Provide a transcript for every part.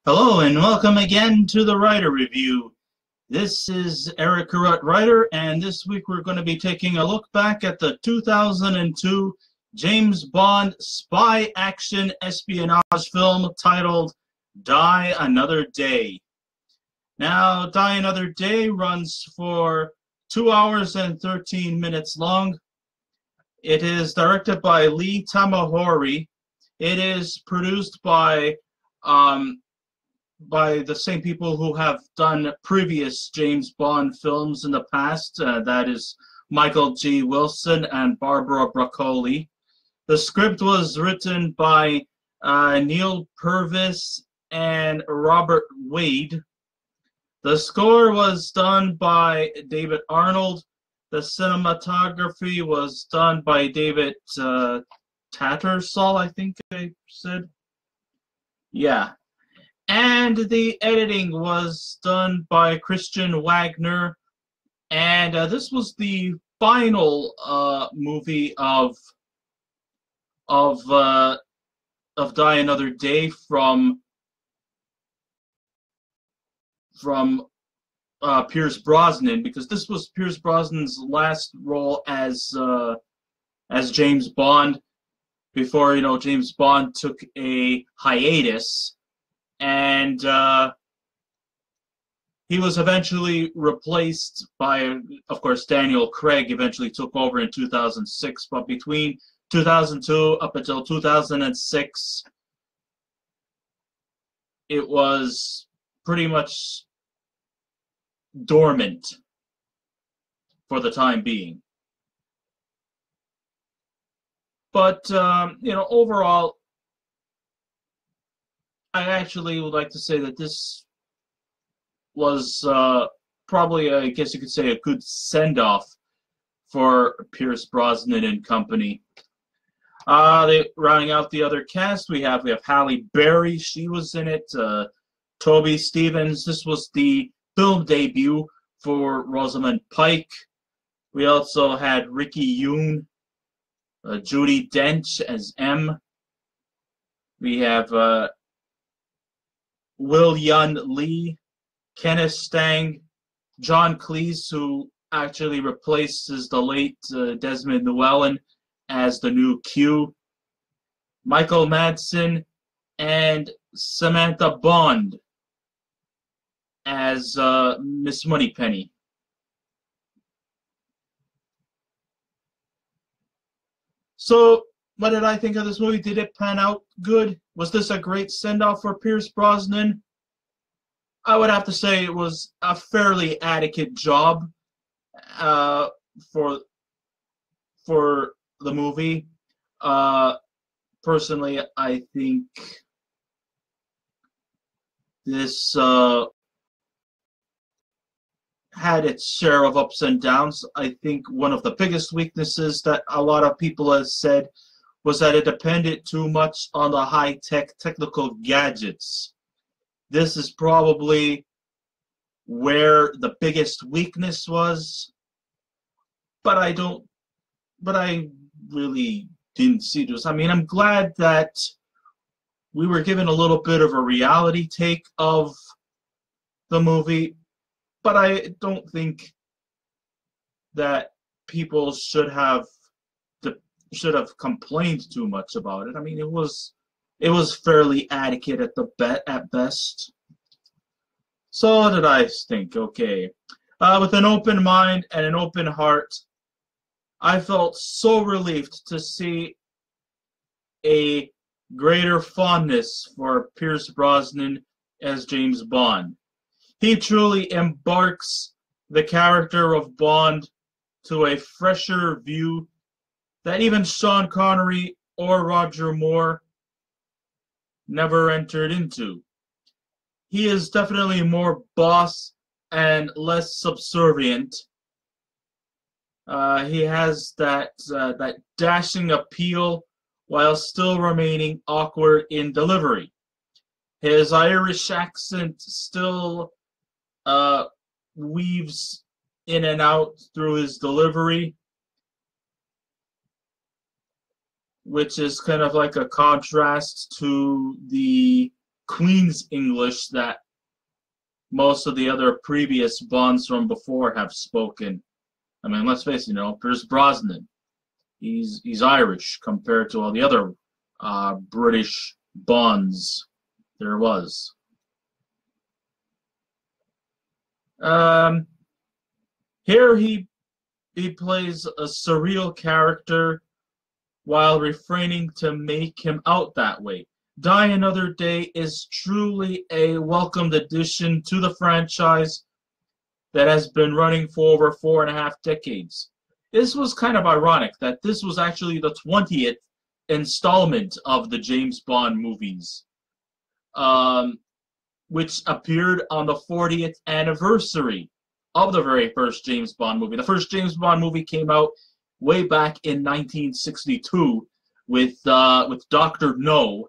Hello and welcome again to the Writer Review. This is Eric Carruth Writer, and this week we're going to be taking a look back at the 2002 James Bond spy action espionage film titled Die Another Day. Now, Die Another Day runs for 2 hours and 13 minutes long. It is directed by Lee Tamahori. It is produced by the same people who have done previous James Bond films in the past. That is Michael G. Wilson and Barbara Broccoli. The script was written by Neil Purvis and Robert Wade. The score was done by David Arnold. The cinematography was done by David Tattersall, I think I said. Yeah. And the editing was done by Christian Wagner. And this was the final movie of Die Another Day from Pierce Brosnan, because this was Pierce Brosnan's last role as James Bond before James Bond took a hiatus, and he was eventually replaced by, of course, Daniel Craig. Eventually took over in 2006, but between 2002 up until 2006, it was pretty much dormant for the time being. But overall, I actually would like to say that this was probably, I guess you could say, a good send-off for Pierce Brosnan and company. Rounding out the other cast, we have Halle Berry. She was in it. Toby Stephens. This was the film debut for Rosamund Pike. We also had Yune, Judi Dench as M. We have Yune Lee, Kenneth Tsang, John Cleese, who actually replaces the late Desmond Llewellyn as the new Q, Michael Madsen, and Samantha Bond as Miss Moneypenny. So, what did I think of this movie? Did it pan out good? Was this a great send-off for Pierce Brosnan? I would have to say it was a fairly adequate job for the movie. Personally, I think this had its share of ups and downs. I think one of the biggest weaknesses that a lot of people have said was that it depended too much on the high-tech technical gadgets. This is probably where the biggest weakness was, but I really didn't see this. I mean, I'm glad that we were given a little bit of a reality take of the movie, but I don't think that people should have complained too much about it. I mean, it was fairly adequate at best. So what did I think? Okay, with an open mind and an open heart, I felt so relieved to see a greater fondness for Pierce Brosnan as James Bond. He truly embarks the character of Bond to a fresher view that even Sean Connery or Roger Moore never entered into. He is definitely more boss and less subservient. He has that dashing appeal while still remaining awkward in delivery. His Irish accent still weaves in and out through his delivery, which is kind of like a contrast to the Queen's English that most of the other previous Bonds from before have spoken. I mean, let's face it, Pierce Brosnan, he's Irish compared to all the other British Bonds there was. Here he plays a surreal character while refraining to make him out that way. Die Another Day is truly a welcomed addition to the franchise that has been running for over 4.5 decades. This was kind of ironic that this was actually the 20th installment of the James Bond movies, which appeared on the 40th anniversary of the very first James Bond movie. The first James Bond movie came out way back in 1962 with Dr. No.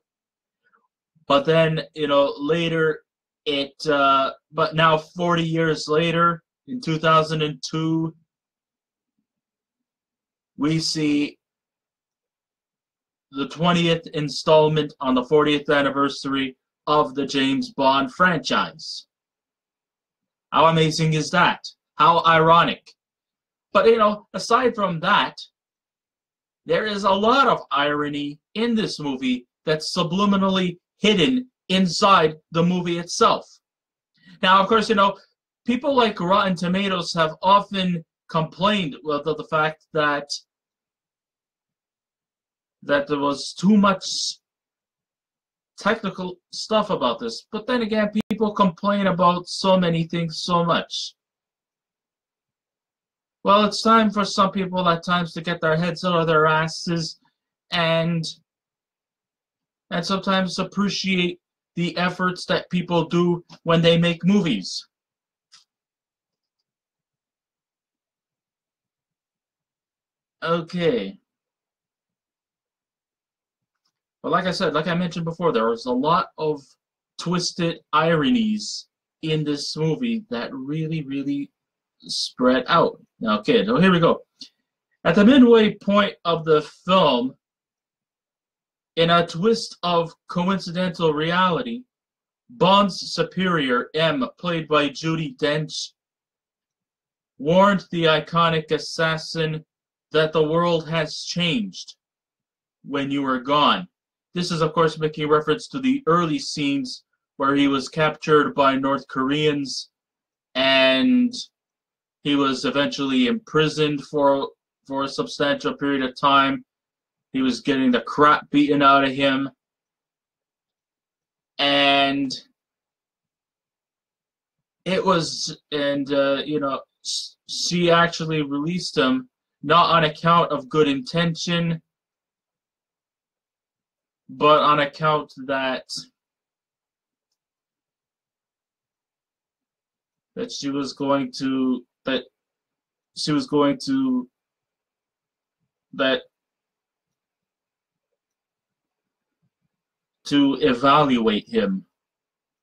But then, later but now 40 years later, in 2002, we see the 20th installment on the 40th anniversary of the James Bond franchise. How amazing is that? How ironic. But, aside from that, there is a lot of irony in this movie that's subliminally hidden inside the movie itself. Now, of course, people like Rotten Tomatoes have often complained about the fact that there was too much technical stuff about this. But then again, people complain about so many things so much. Well, it's time for some people at times to get their heads out of their asses and sometimes appreciate the efforts that people do when they make movies. Okay. But like I mentioned before, there was a lot of twisted ironies in this movie that really, really spread out. Now, okay, so here we go. At the midway point of the film, in a twist of coincidental reality, Bond's superior, M, played by Judi Dench, warned the iconic assassin that the world has changed when you were gone. This is, of course, making reference to the early scenes where he was captured by North Koreans and he was eventually imprisoned for a substantial period of time. He was getting the crap beaten out of him. And she actually released him, not on account of good intention, but on account that she was going to evaluate him,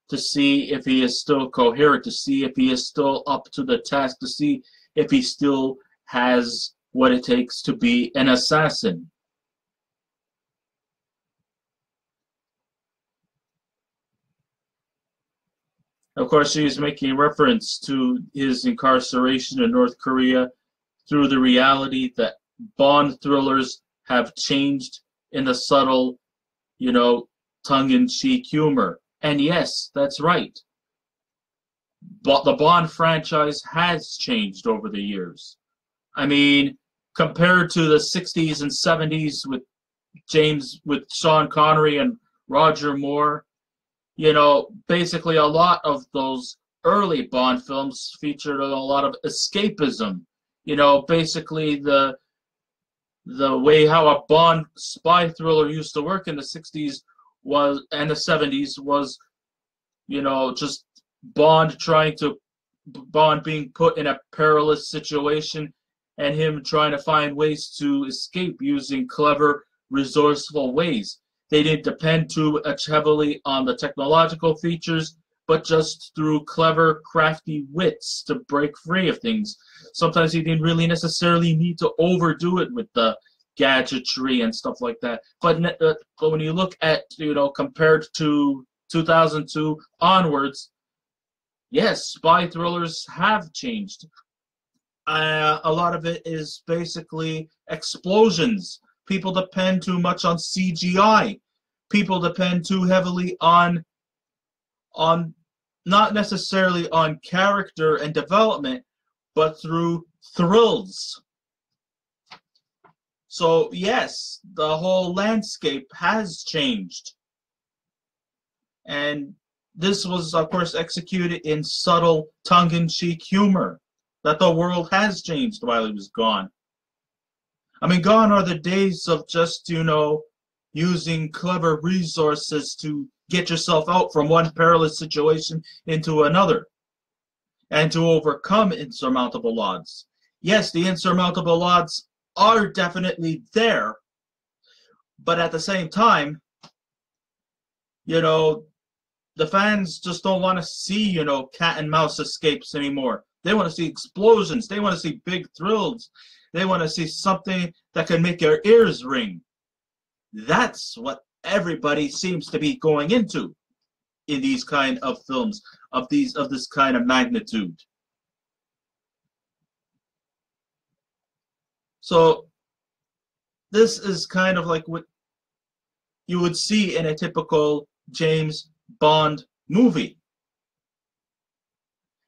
to see if he is still coherent, to see if he is still up to the task, to see if he still has what it takes to be an assassin. Of course, she is making reference to his incarceration in North Korea through the reality that Bond thrillers have changed in the subtle, tongue-in-cheek humor. And yes, that's right. But the Bond franchise has changed over the years. I mean, compared to the 60s and 70s with Sean Connery and Roger Moore, basically a lot of those early Bond films featured a lot of escapism. Basically the way how a Bond spy thriller used to work in the 60s and the 70s was, just Bond being put in a perilous situation and him trying to find ways to escape using clever, resourceful ways. They didn't depend too much heavily on the technological features, but just through clever, crafty wits to break free of things. Sometimes he didn't really necessarily need to overdo it with the gadgetry and stuff like that. But when you look at, compared to 2002 onwards, yes, spy thrillers have changed. A lot of it is basically explosions. People depend too much on CGI. People depend too heavily on not necessarily on character and development, but through thrills. So yes, the whole landscape has changed. And this was, of course, executed in subtle, tongue-in-cheek humor. That the world has changed while he was gone. I mean, gone are the days of just, using clever resources to get yourself out from one perilous situation into another, and to overcome insurmountable odds. Yes, the insurmountable odds are definitely there, but at the same time, the fans just don't want to see, cat and mouse escapes anymore. They want to see explosions. They want to see big thrills. They want to see something that can make your ears ring. That's what everybody seems to be going into in these kind of films of this kind of magnitude. So this is kind of like what you would see in a typical James Bond movie.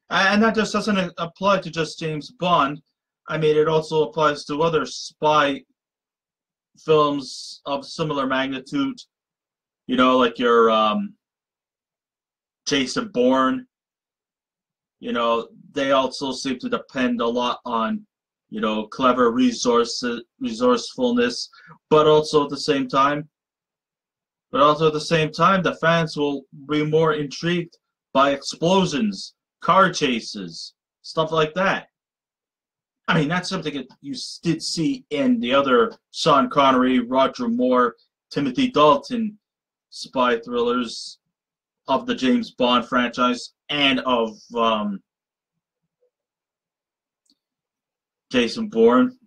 And that just doesn't apply to just James Bond. I mean, it also applies to other spy films of similar magnitude. Like your Jason Bourne. They also seem to depend a lot on, clever resourcefulness, but also at the same time, the fans will be more intrigued by explosions, car chases, stuff like that. I mean, that's something that you did see in the other Sean Connery, Roger Moore, Timothy Dalton spy thrillers of the James Bond franchise and of Jason Bourne.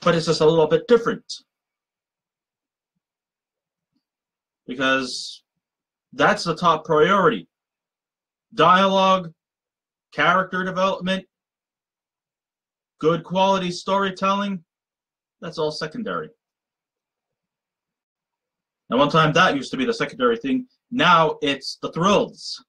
But it's just a little bit different. Because that's the top priority. Dialogue, character development, good quality storytelling, that's all secondary. Now, one time that used to be the secondary thing. Now it's the thrills.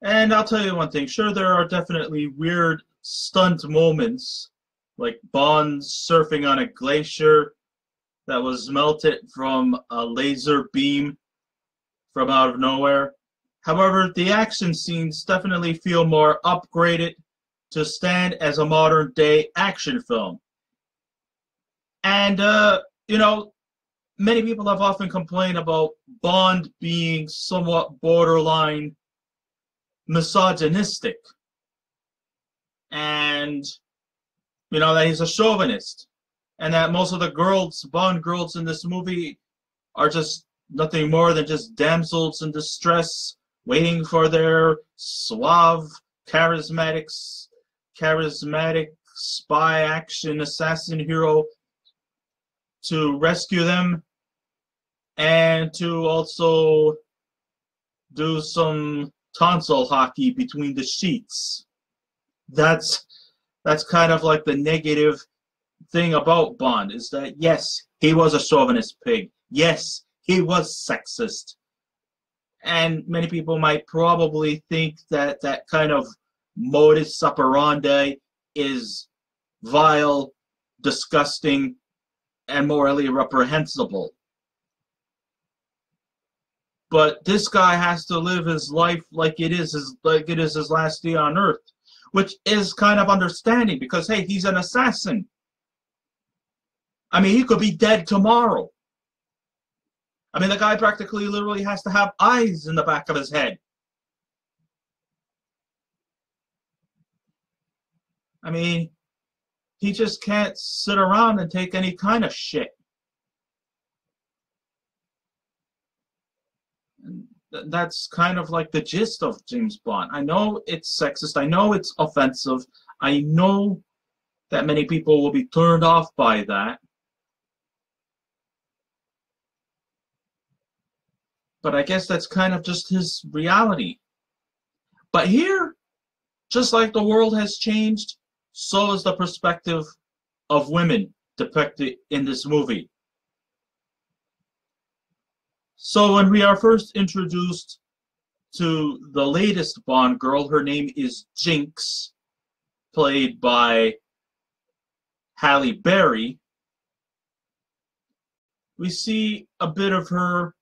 And I'll tell you one thing. Sure, there are definitely weird stunt moments, like Bond surfing on a glacier that was melted from a laser beam from out of nowhere. However, the action scenes definitely feel more upgraded to stand as a modern-day action film. And, many people have often complained about Bond being somewhat borderline misogynistic. And, that he's a chauvinist. And that most of the Bond girls in this movie are just nothing more than just damsels in distress, waiting for their suave, charismatic spy action assassin hero to rescue them and to also do some tonsil hockey between the sheets. That's kind of like the negative thing about Bond, is that yes, he was a chauvinist pig. Yes, he was sexist. And many people might probably think that that kind of modus operandi is vile, disgusting, and morally reprehensible. But this guy has to live his life like it is his last day on Earth, which is kind of understanding because, hey, he's an assassin. I mean, he could be dead tomorrow. I mean, the guy practically literally has to have eyes in the back of his head. I mean, he just can't sit around and take any kind of shit. that's kind of like the gist of James Bond. I know it's sexist. I know it's offensive. I know that many people will be turned off by that. But I guess that's kind of just his reality. But here, just like the world has changed, so is the perspective of women depicted in this movie. So when we are first introduced to the latest Bond girl, her name is Jinx, played by Halle Berry. We see a bit of her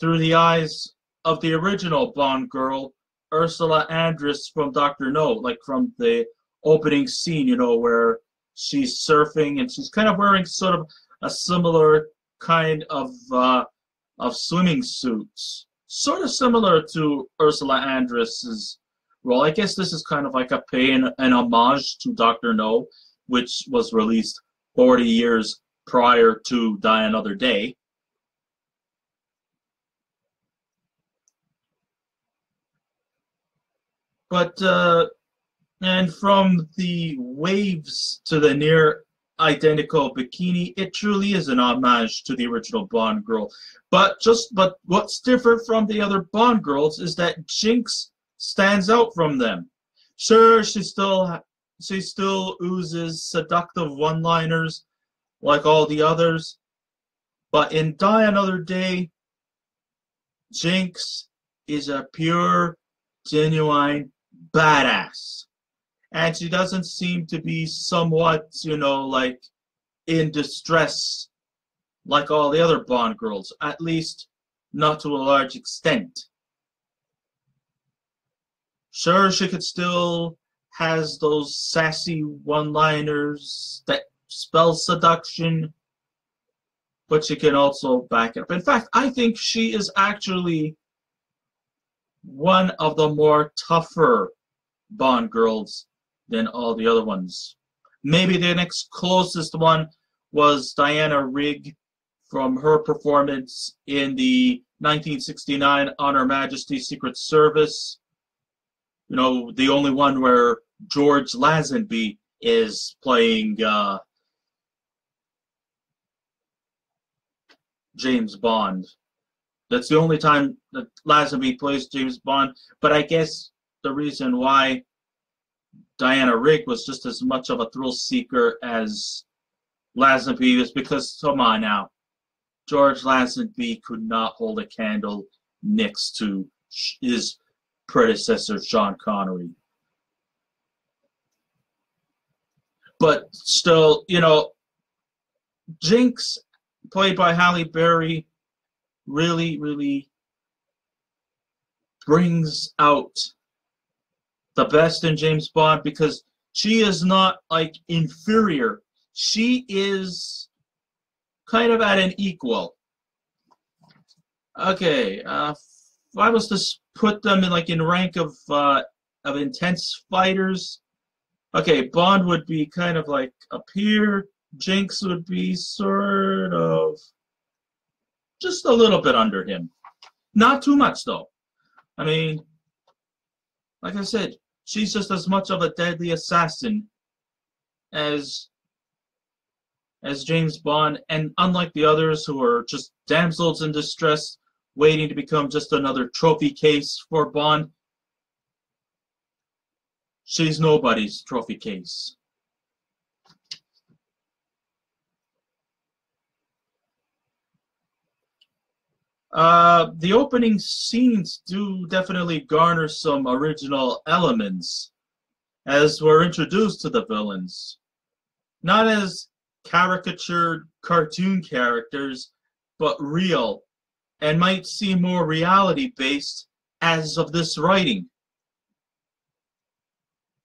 through the eyes of the original Bond girl, Ursula Andress from Dr. No, like from the opening scene, you know, where she's surfing and she's kind of wearing sort of a similar kind of swimming suits, sort of similar to Ursula Andress's role. I guess this is kind of like a pay and an homage to Dr. No, which was released 40 years prior to Die Another Day. But, and from the waves to the near identical bikini, it truly is an homage to the original Bond girl. But what's different from the other Bond girls is that Jinx stands out from them. Sure, she still oozes seductive one-liners like all the others, but in Die Another Day, Jinx is a pure, genuine badass. And she doesn't seem to be somewhat, you know, like in distress like all the other Bond girls, at least not to a large extent. Sure, she could still has those sassy one-liners that spell seduction, but she can also back it up. In fact, I think she is actually one of the more tougher Bond girls than all the other ones. Maybe the next closest one was Diana Rigg from her performance in the 1969 On Her Majesty's Secret Service. You know, the only one where George Lazenby is playing James Bond. That's the only time that Lazenby plays James Bond. But I guess the reason why Diana Rigg was just as much of a thrill seeker as Lazenby is because, come on now, George Lazenby could not hold a candle next to his predecessor, Sean Connery. But still, you know, Jinx, played by Halle Berry, really, really brings out the best in James Bond because she is not like inferior. She is kind of at an equal. Okay, if I was to put them in like in rank of intense fighters, okay, Bond would be kind of like up here. Jinx would be sort of just a little bit under him. Not too much though. I mean, like I said, she's just as much of a deadly assassin as James Bond, and unlike the others who are just damsels in distress waiting to become just another trophy case for Bond, she's nobody's trophy case. The opening scenes do definitely garner some original elements as we're introduced to the villains. Not as caricatured cartoon characters, but real, and might seem more reality-based as of this writing.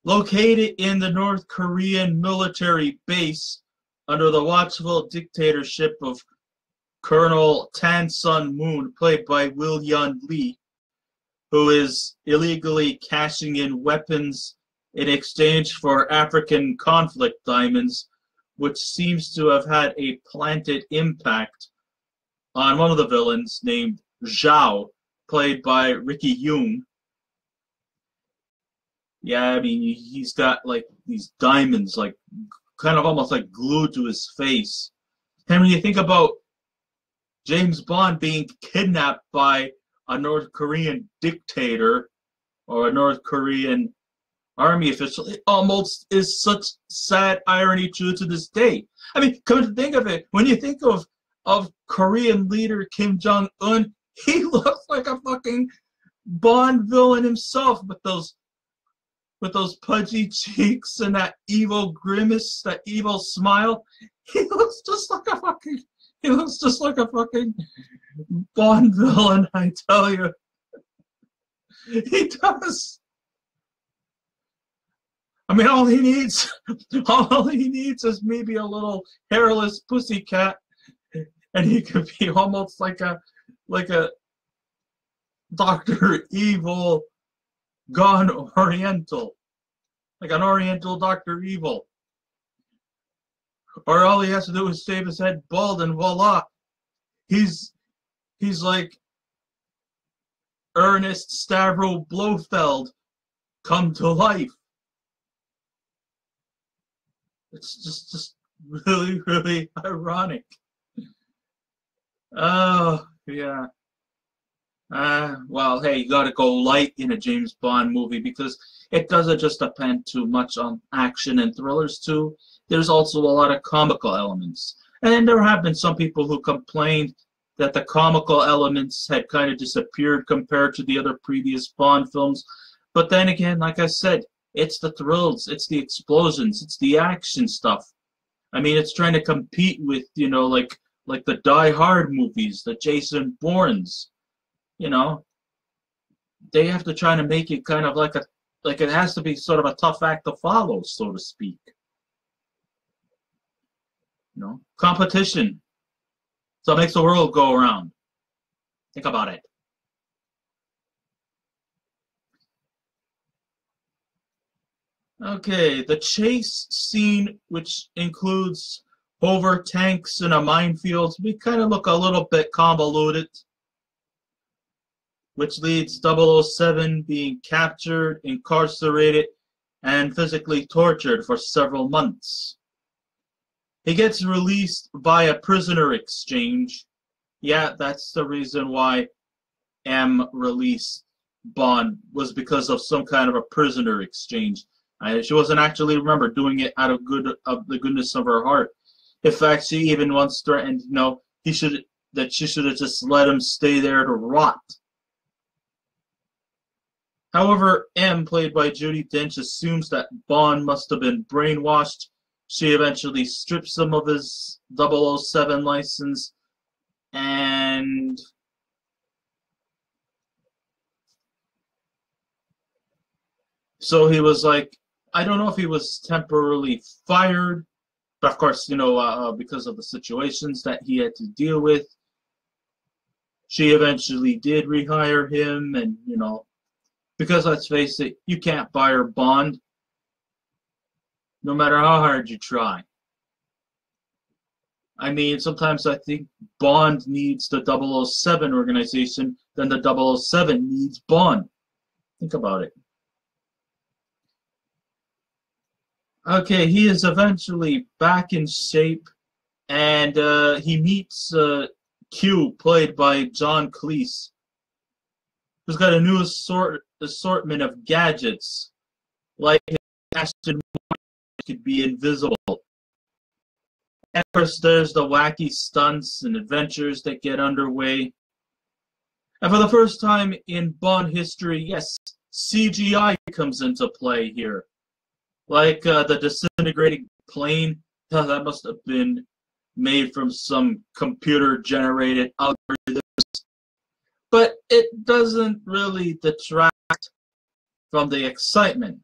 Located in the North Korean military base under the watchful dictatorship of Colonel Tan Sun Moon, played by Will Yun Lee, who is illegally cashing in weapons in exchange for African conflict diamonds, which seems to have had a planted impact on one of the villains named Zhao, played by Ricky Yune. Yeah, I mean, he's got like these diamonds, like kind of almost like glued to his face. And when you think about James Bond being kidnapped by a North Korean dictator or a North Korean army official, it almost is such sad irony true to this day. I mean, come to think of it, when you think of Korean leader Kim Jong-un, he looks like a fucking Bond villain himself with those pudgy cheeks and that evil grimace, that evil smile. He looks just like a fucking Bond villain, I tell you. He does. I mean, all he needs is maybe a little hairless pussycat, and he could be almost like a Dr. Evil gone Oriental, like an Oriental Dr. Evil. Or all he has to do is shave his head bald, and voila, he's like Ernest Stavro Blofeld come to life. It's just really, really ironic. Oh, yeah. Well, hey, you gotta go light in a James Bond movie because it doesn't just depend too much on action and thrillers too. There's also a lot of comical elements. And there have been some people who complained that the comical elements had kind of disappeared compared to the other previous Bond films. But then again, like I said, it's the thrills, it's the explosions, it's the action stuff. I mean, it's trying to compete with, you know, like the Die Hard movies, the Jason Bournes. You know, they have to try to make it kind of like it has to be sort of a tough act to follow, so to speak. You know, competition. So it makes the world go around. Think about it. Okay, the chase scene, which includes over tanks in a minefield, we kind of look a little bit convoluted, which leads 007 being captured, incarcerated, and physically tortured for several months. He gets released by a prisoner exchange. Yeah, that's the reason why M released Bond, was because of some kind of a prisoner exchange. She wasn't actually, remember, doing it out of the goodness of her heart. In fact, she even once threatened, you know, she should have just let him stay there to rot. However, M, played by Judi Dench, assumes that Bond must have been brainwashed. She eventually strips him of his 007 license, and so he was like, I don't know if he was temporarily fired, but of course, you know, because of the situations that he had to deal with, she eventually did rehire him, and, you know, because let's face it, you can't fire Bond, no matter how hard you try. I mean, sometimes I think Bond needs the 007 organization, then the 007 needs Bond. Think about it. Okay, he is eventually back in shape, and he meets Q, played by John Cleese, who's got a new assortment of gadgets, like Aston Martin could be invisible. And of course, there's the wacky stunts and adventures that get underway. And for the first time in Bond history, yes, CGI comes into play here. Like the disintegrating plane, that must have been made from some computer-generated algorithms. But it doesn't really detract from the excitement.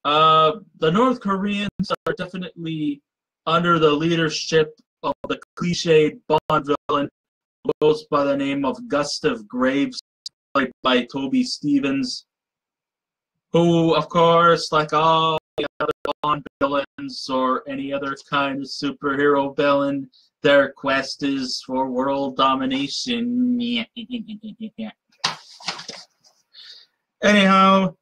The North Koreans are definitely under the leadership of the cliched Bond villain who goes by the name of Gustav Graves, played by Toby Stephens, who, of course, like all the other Bond villains or any other kind of superhero villain, their quest is for world domination. Anyhow,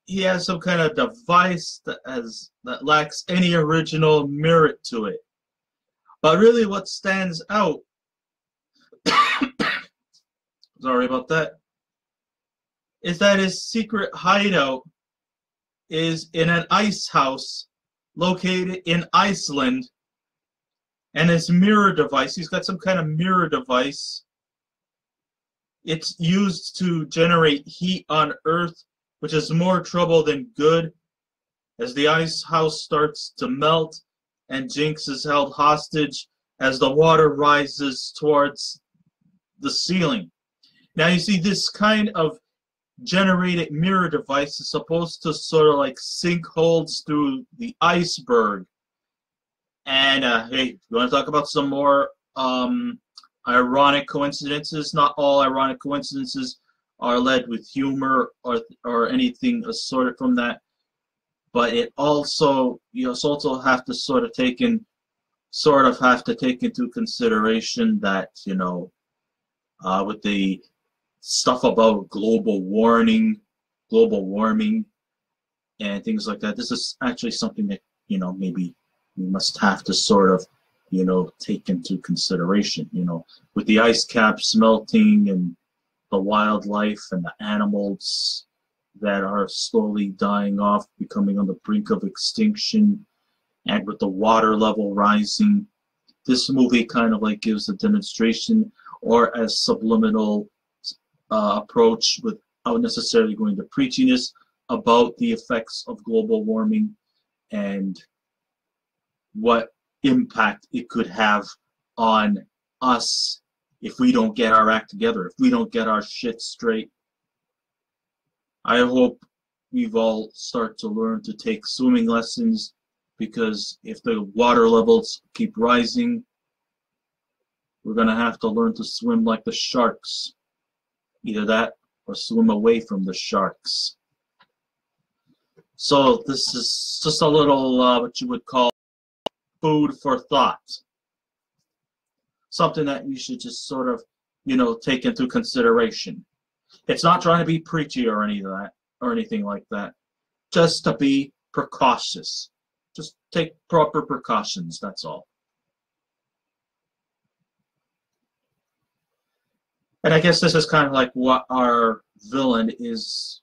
he has some kind of device that lacks any original merit to it. But really what stands out, sorry about that, is that his secret hideout is in an ice house located in Iceland, and his mirror device, he's got some kind of mirror device. It's used to generate heat on Earth, which is more trouble than good, as the ice house starts to melt and Jinx is held hostage as the water rises towards the ceiling. Now you see, this kind of generated mirror device is supposed to sort of like sink holes through the iceberg. And hey, you want to talk about some more ironic coincidences? Not all ironic coincidences are led with humor or anything assorted from that. But it also, you also have to sort of take into consideration that, you know, with the stuff about global warming and things like that, this is actually something that, you know, maybe we must have to sort of, you know, take into consideration, you know, with the ice caps melting and the wildlife and the animals that are slowly dying off, becoming on the brink of extinction, and with the water level rising. This movie kind of like gives a demonstration or a subliminal approach without necessarily going to preachiness about the effects of global warming and what impact it could have on us if we don't get our act together, if we don't get our shit straight. I hope we've all start to learn to take swimming lessons, because if the water levels keep rising, we're going to have to learn to swim like the sharks. Either that or swim away from the sharks. So this is just a little what you would call food for thought. Something that you should just sort of, you know, take into consideration. It's not trying to be preachy or any of that or anything like that. Just to be precautious. Just take proper precautions, that's all. And I guess this is kind of like what our villain is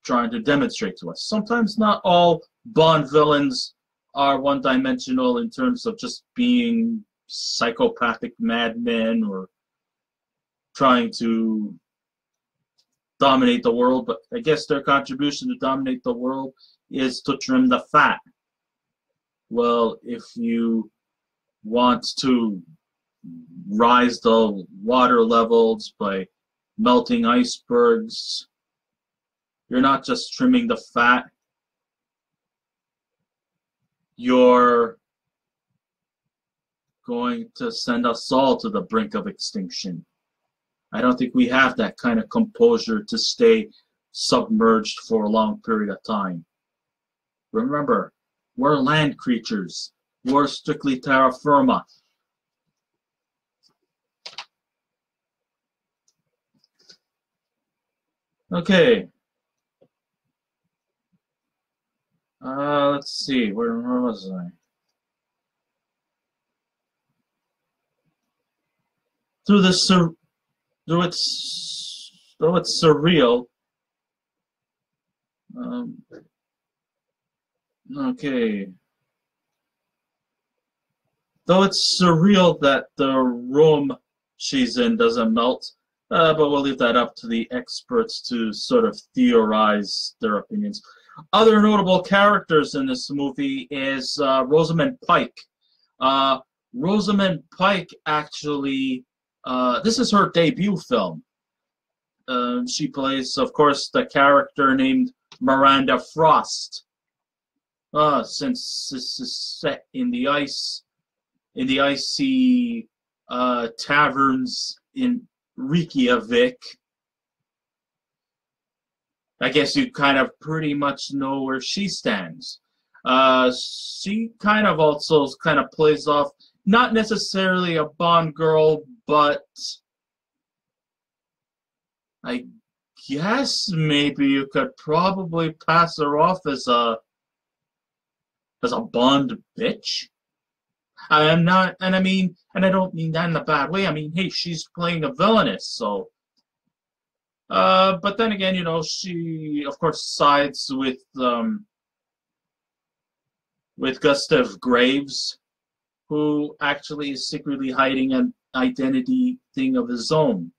trying to demonstrate to us. Sometimes not all Bond villains are one-dimensional in terms of just being psychopathic madmen or trying to dominate the world, but I guess their contribution to dominate the world is to trim the fat. Well, if you want to rise the water levels by melting icebergs, you're not just trimming the fat, you're going to send us all to the brink of extinction. I don't think we have that kind of composure to stay submerged for a long period of time. Remember, we're land creatures. We're strictly terra firma. Okay. Let's see. Where was I? Though it's surreal. Okay. Though it's surreal that the room she's in doesn't melt, but we'll leave that up to the experts to sort of theorize their opinions. Other notable characters in this movie is Rosamund Pike. Rosamund Pike actually, this is her debut film. She plays, of course, the character named Miranda Frost. Since this is set in the icy taverns in Reykjavik, I guess you kind of pretty much know where she stands. She kind of also kind of plays off not necessarily a Bond girl, but I guess maybe you could probably pass her off as a Bond bitch. I am not, and I mean, and I don't mean that in a bad way. I mean, hey, she's playing a villainess, so. But then again, you know, she of course sides with Gustav Graves, who actually is secretly hiding an identity thing of his own.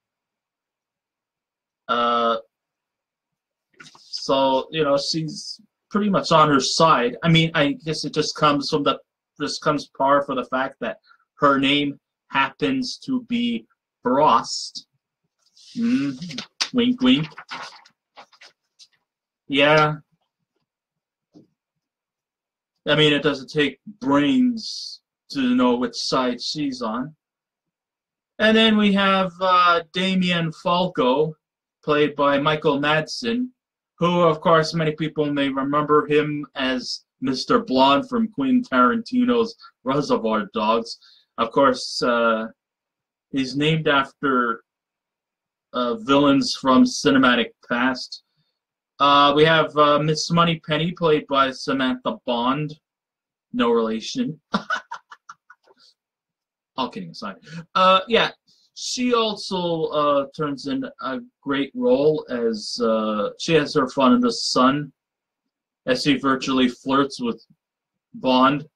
So you know, she's pretty much on her side. I mean, I guess it just comes par for the fact that her name happens to be Frost. Wink, wink. Yeah. I mean, it doesn't take brains to know which side she's on. And then we have Damien Falco, played by Michael Madsen, who, of course, many people may remember him as Mr. Blonde from Quentin Tarantino's Reservoir Dogs. Of course, he's named after villains from cinematic past. We have Miss Moneypenny, played by Samantha Bond. No relation. All kidding aside. Yeah, she also turns in a great role as she has her fun in the sun as she virtually flirts with Bond.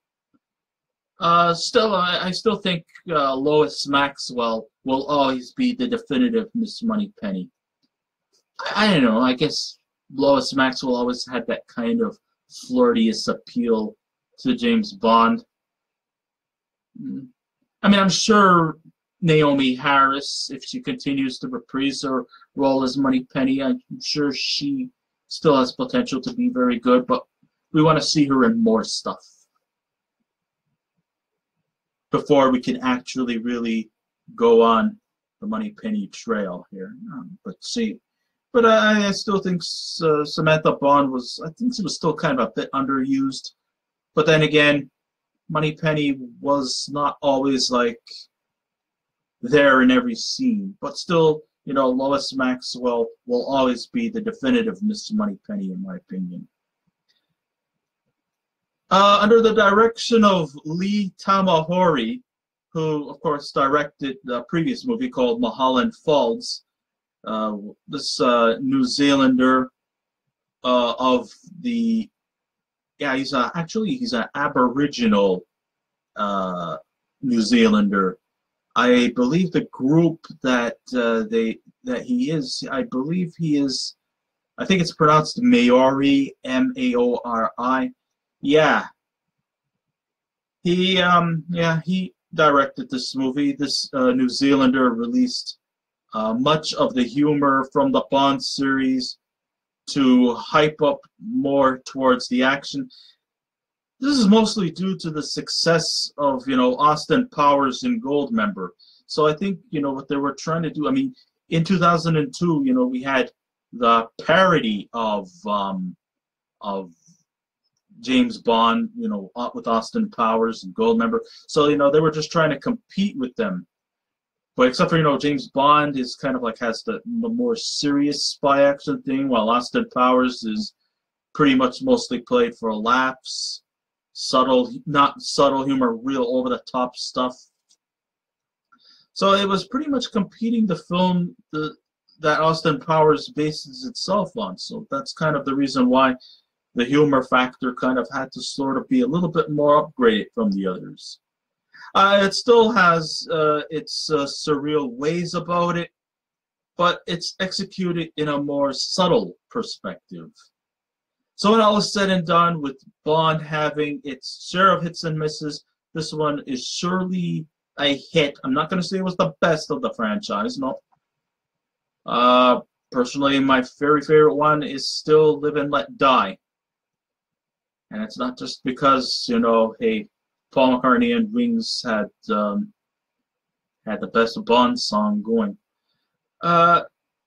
Still, I still think Lois Maxwell will always be the definitive Miss Moneypenny. I don't know. I guess Lois Maxwell always had that kind of flirtious appeal to James Bond. I mean, I'm sure Naomi Harris, if she continues to reprise her role as Moneypenny, I'm sure she still has potential to be very good, but we want to see her in more stuff before we can actually really go on the Moneypenny trail here. But I still think Samantha Bond I think she was still kind of a bit underused. But then again, Moneypenny was not always like there in every scene. But still, you know, Lois Maxwell will always be the definitive Miss Moneypenny, in my opinion. Under the direction of Lee Tamahori, who, of course, directed the previous movie called Mulholland Falls, this New Zealander of the... Yeah, he's an Aboriginal New Zealander. I believe the group that he is, I think it's pronounced Maori, Maori. Yeah. He directed this movie. This New Zealander released much of the humor from the Bond series to hype up more towards the action. This is mostly due to the success of, you know, Austin Powers in Goldmember. So I think, you know, what they were trying to do, I mean, in 2002, you know, we had the parody of James Bond, you know, with Austin Powers and Goldmember. So, you know, they were just trying to compete with them. But except for, you know, James Bond is kind of like has the more serious spy action thing, while Austin Powers is pretty much mostly played for laughs, not subtle humor, real over-the-top stuff. So it was pretty much competing the film that Austin Powers bases itself on. So that's kind of the reason why the humor factor kind of had to sort of be a little bit more upgraded from the others. It still has its surreal ways about it, but it's executed in a more subtle perspective. So when all is said and done, with Bond having its share of hits and misses, this one is surely a hit. I'm not going to say it was the best of the franchise, no. Personally, my very favorite one is still Live and Let Die. And it's not just because, you know, hey, Paul McCartney and Wings had the best Bond song going.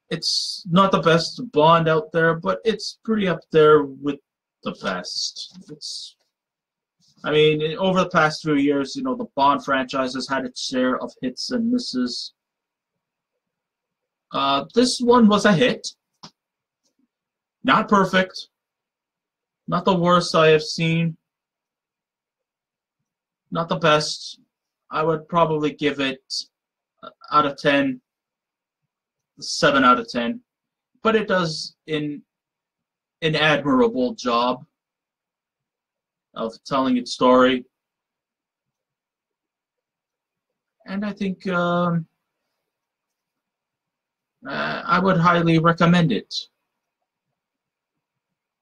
It's not the best Bond out there, but it's pretty up there with the best. I mean, over the past few years, you know, the Bond franchise has had its share of hits and misses. This one was a hit. Not perfect. Not the worst I have seen. Not the best. I would probably give it out of 10, 7 out of 10. But it does an admirable job of telling its story. And I think I would highly recommend it.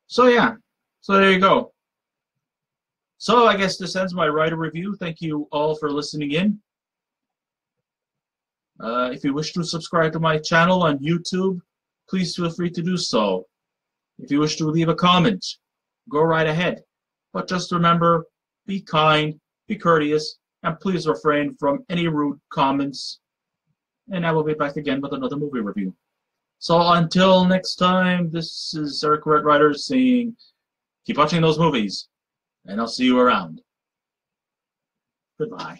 So yeah, so there you go. So I guess this ends my writer review. Thank you all for listening in. If you wish to subscribe to my channel on YouTube, please feel free to do so. If you wish to leave a comment, go right ahead. But just remember, be kind, be courteous, and please refrain from any rude comments. And I will be back again with another movie review. So until next time, this is Eric Red Rider saying, keep watching those movies, and I'll see you around. Goodbye.